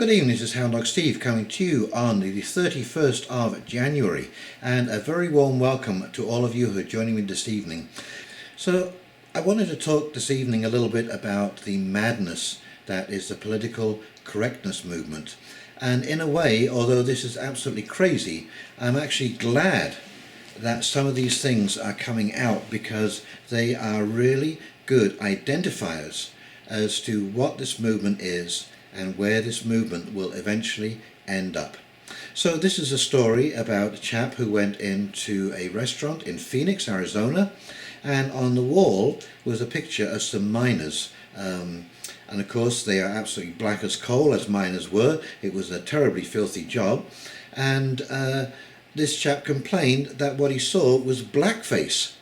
good evening, this is Hound Dog Steve coming to you on the 31st of January, and a very warm welcome to all of you who are joining me this evening. So I wanted to talk this evening a little bit about the madness that is the political correctness movement. And in a way, although this is absolutely crazy, I'm actually glad that some of these things are coming out, because they are really good identifiers as to what this movement is and where this movement will eventually end up. So this is a story about a chap who went into a restaurant in Phoenix, Arizona, and on the wall was a picture of some miners. And of course they are absolutely black as coal, as miners were. It was a terribly filthy job, and this chap complained that what he saw was blackface.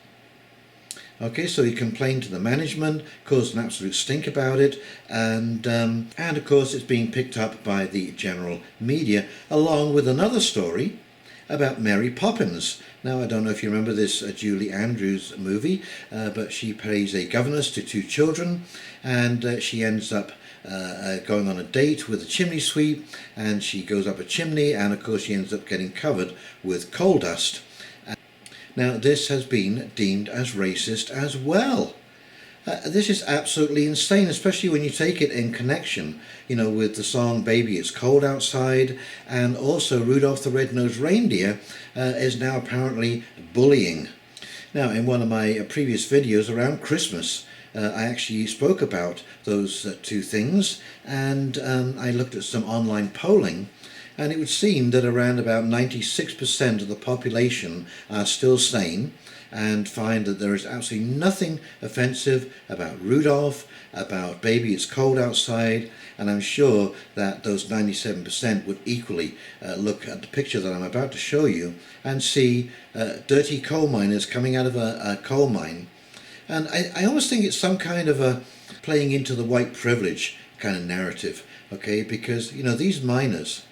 Okay, so he complained to the management, caused an absolute stink about it, and of course it's being picked up by the general media, along with another story about Mary Poppins. Now, I don't know if you remember this Julie Andrews movie, but she plays a governess to two children, and she ends up going on a date with a chimney sweep, and she goes up a chimney, and of course she ends up getting covered with coal dust. Now, this has been deemed as racist as well. This is absolutely insane, especially when you take it in connection, with the song Baby It's Cold Outside, and also Rudolph the Red-Nosed Reindeer is now apparently bullying. Now, in one of my previous videos around Christmas, I actually spoke about those two things, and I looked at some online polling. And it would seem that around about 96% of the population are still sane and find that there is absolutely nothing offensive about Rudolph, about Baby It's Cold Outside, and I'm sure that those 97% would equally look at the picture that I'm about to show you and see dirty coal miners coming out of a coal mine. And I almost think it's some kind of a playing into the white privilege kind of narrative, okay, because these miners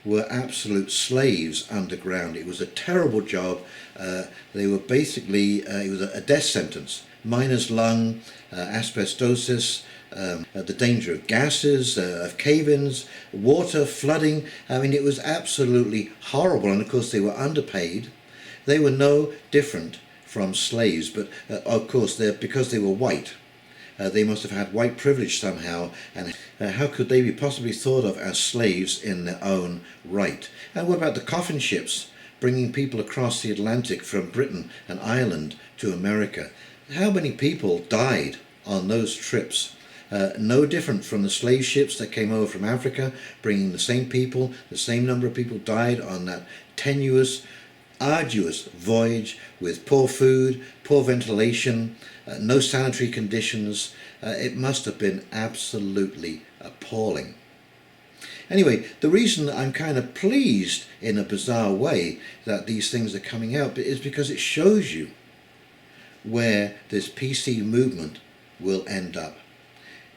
were absolute slaves underground. It was a terrible job. They were basically, it was a death sentence. Miner's lung, asbestosis, the danger of gases, of cave-ins, water, flooding. I mean, it was absolutely horrible. And of course they were underpaid. They were no different from slaves, but of course because they were white, they must have had white privilege somehow, and how could they be possibly thought of as slaves in their own right? And what about the coffin ships bringing people across the Atlantic from Britain and Ireland to America? How many people died on those trips? No different from the slave ships that came over from Africa, bringing the same people. The same number of people died on that tenuous, arduous voyage with poor food, poor ventilation, no sanitary conditions. It must have been absolutely appalling. Anyway, the reason I'm kind of pleased in a bizarre way that these things are coming out is because it shows you where this PC movement will end up.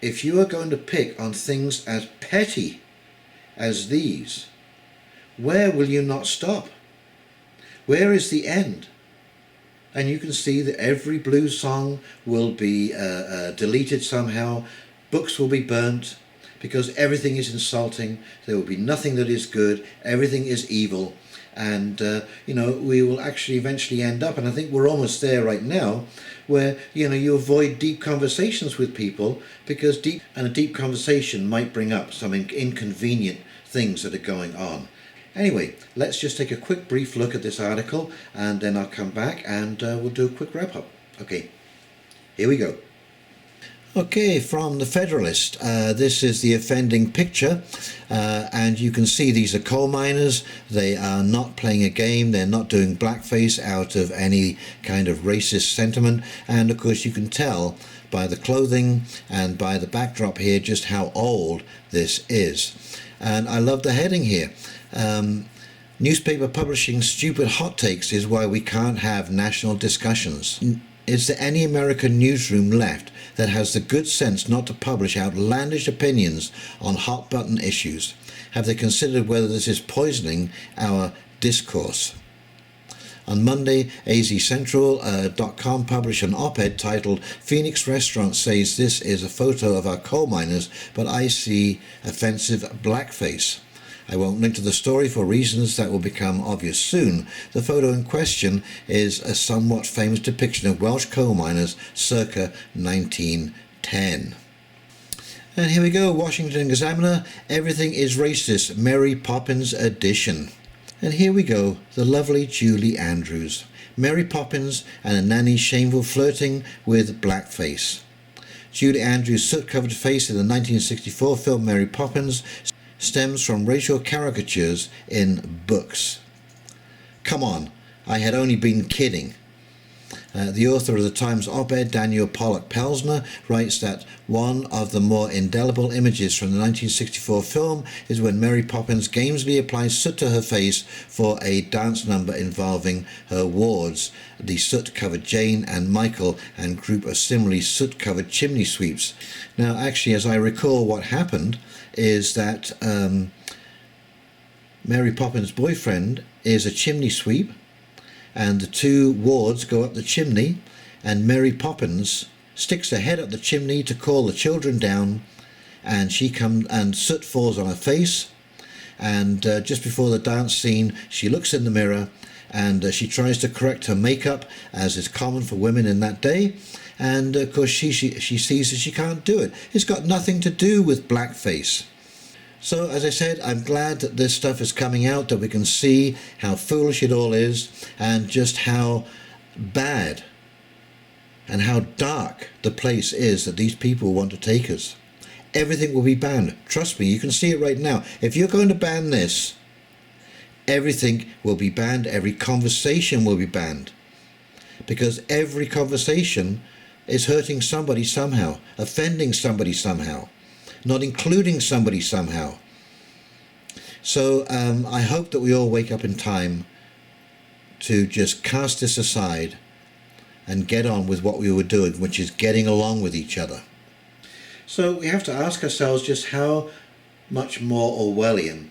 If you are going to pick on things as petty as these, where will you not stop? Where is the end? And you can see that every blues song will be deleted somehow. Books will be burnt because everything is insulting. There will be nothing that is good. Everything is evil. And, we will actually eventually end up, and I think we're almost there right now, where, you avoid deep conversations with people because a deep conversation might bring up some inconvenient things that are going on. Anyway, let's just take a quick brief look at this article, and then I'll come back and we'll do a quick wrap up. Okay, here we go. Okay, from the Federalist, this is the offending picture, and you can see these are coal miners. They are not playing a game. They're not doing blackface out of any kind of racist sentiment, and of course you can tell by the clothing and by the backdrop here just how old this is. And I love the heading here. Newspaper publishing stupid hot takes is why we can't have national discussions. Is there any American newsroom left that has the good sense not to publish outlandish opinions on hot button issues? Have they considered whether this is poisoning our discourse? On Monday, azcentral.com published an op-ed titled "Phoenix Restaurant says this is a photo of our coal miners, but I see offensive blackface." I won't link to the story for reasons that will become obvious soon. The photo in question is a somewhat famous depiction of Welsh coal miners circa 1910. And here we go, Washington Examiner, "Everything is Racist, Mary Poppins edition." And here we go, the lovely Julie Andrews. Mary Poppins and a nanny's shameful flirting with blackface. Julie Andrews' soot-covered face in the 1964 film Mary Poppins stems from racial caricatures in books. Come on, I had only been kidding. The author of the Times op-ed, Daniel Pollock Pelsner, writes that one of the more indelible images from the 1964 film is when Mary Poppins gamesly applies soot to her face for a dance number involving her wards, the soot-covered Jane and Michael, and group of similarly soot-covered chimney sweeps. Now, actually, as I recall, what happened is that Mary Poppins' boyfriend is a chimney sweep, and the two wards go up the chimney, and Mary Poppins sticks her head up the chimney to call the children down, and soot falls on her face, and just before the dance scene she looks in the mirror and she tries to correct her makeup, as is common for women in that day, and of course she sees that she can't do it. It's got nothing to do with blackface. So, as I said, I'm glad that this stuff is coming out, that we can see how foolish it all is, and just how bad and how dark the place is that these people want to take us. Everything will be banned. Trust me, you can see it right now. If you're going to ban this, everything will be banned. Every conversation will be banned. Because every conversation is hurting somebody somehow, offending somebody somehow, not including somebody somehow. So I hope that we all wake up in time to just cast this aside and get on with what we were doing, which is getting along with each other. So we have to ask ourselves just how much more Orwellian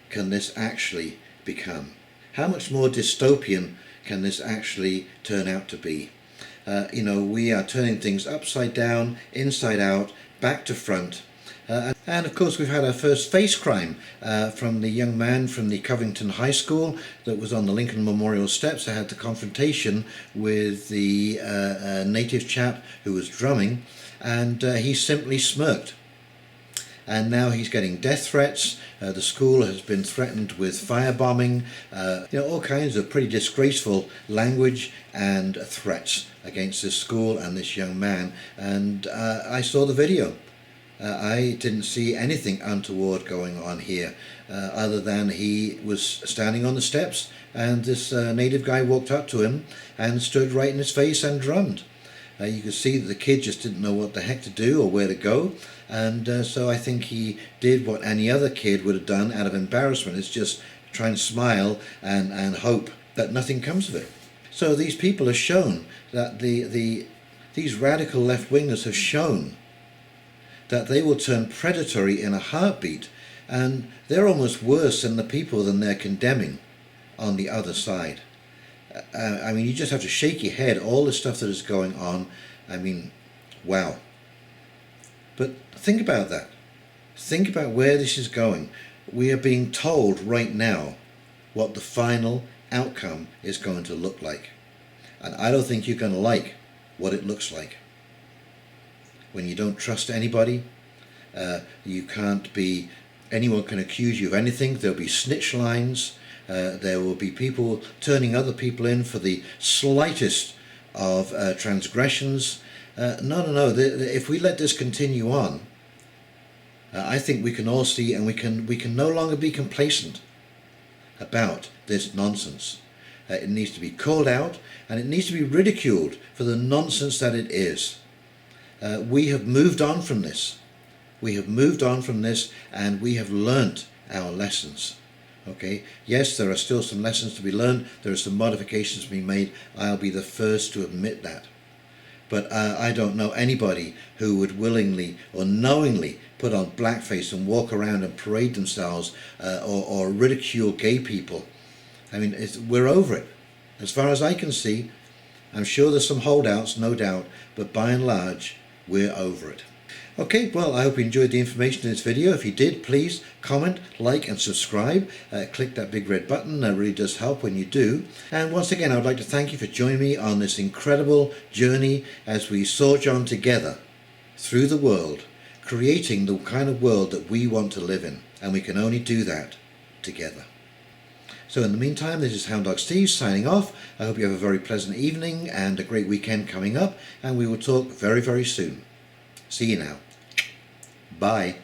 can this actually become? How much more dystopian can this actually turn out to be? We are turning things upside down, inside out, back to front. And of course we've had our first face crime from the young man from the Covington High School that was on the Lincoln Memorial steps. I had the confrontation with the native chap who was drumming, and he simply smirked. And now he's getting death threats. The school has been threatened with firebombing, all kinds of pretty disgraceful language and threats against this school and this young man. And I saw the video. I didn't see anything untoward going on here, other than he was standing on the steps and this native guy walked up to him and stood right in his face and drummed. You could see that the kid just didn't know what the heck to do or where to go, and so I think he did what any other kid would have done out of embarrassment, is just try and smile and hope that nothing comes of it. So these people have shown that these radical left-wingers have shown that they will turn predatory in a heartbeat, and they're almost worse than the people than they're condemning on the other side. You just have to shake your head, all the stuff that is going on. Wow. But think about that. Think about where this is going. We are being told right now what the final outcome is going to look like. And I don't think you're going to like what it looks like. When you don't trust anybody, anyone can accuse you of anything. There'll be snitch lines. There will be people turning other people in for the slightest of transgressions. No. If we let this continue on, I think we can all see, and we can no longer be complacent about this nonsense. It needs to be called out, and it needs to be ridiculed for the nonsense that it is. We have moved on from this. We have moved on from this, and we have learnt our lessons. Okay, yes, there are still some lessons to be learned. There are some modifications to be made. I'll be the first to admit that. But I don't know anybody who would willingly or knowingly put on blackface and walk around and parade themselves or ridicule gay people. We're over it. As far as I can see, I'm sure there's some holdouts, no doubt, but by and large, we're over it. Okay, well, I hope you enjoyed the information in this video. If you did, please comment, like and subscribe. Click that big red button. That really does help when you do. And once again, I would like to thank you for joining me on this incredible journey as we sojourn together through the world, creating the kind of world that we want to live in. And we can only do that together. So in the meantime, this is Hound Dog Steve signing off. I hope you have a very pleasant evening and a great weekend coming up. And we will talk very, very soon. See you now. Bye.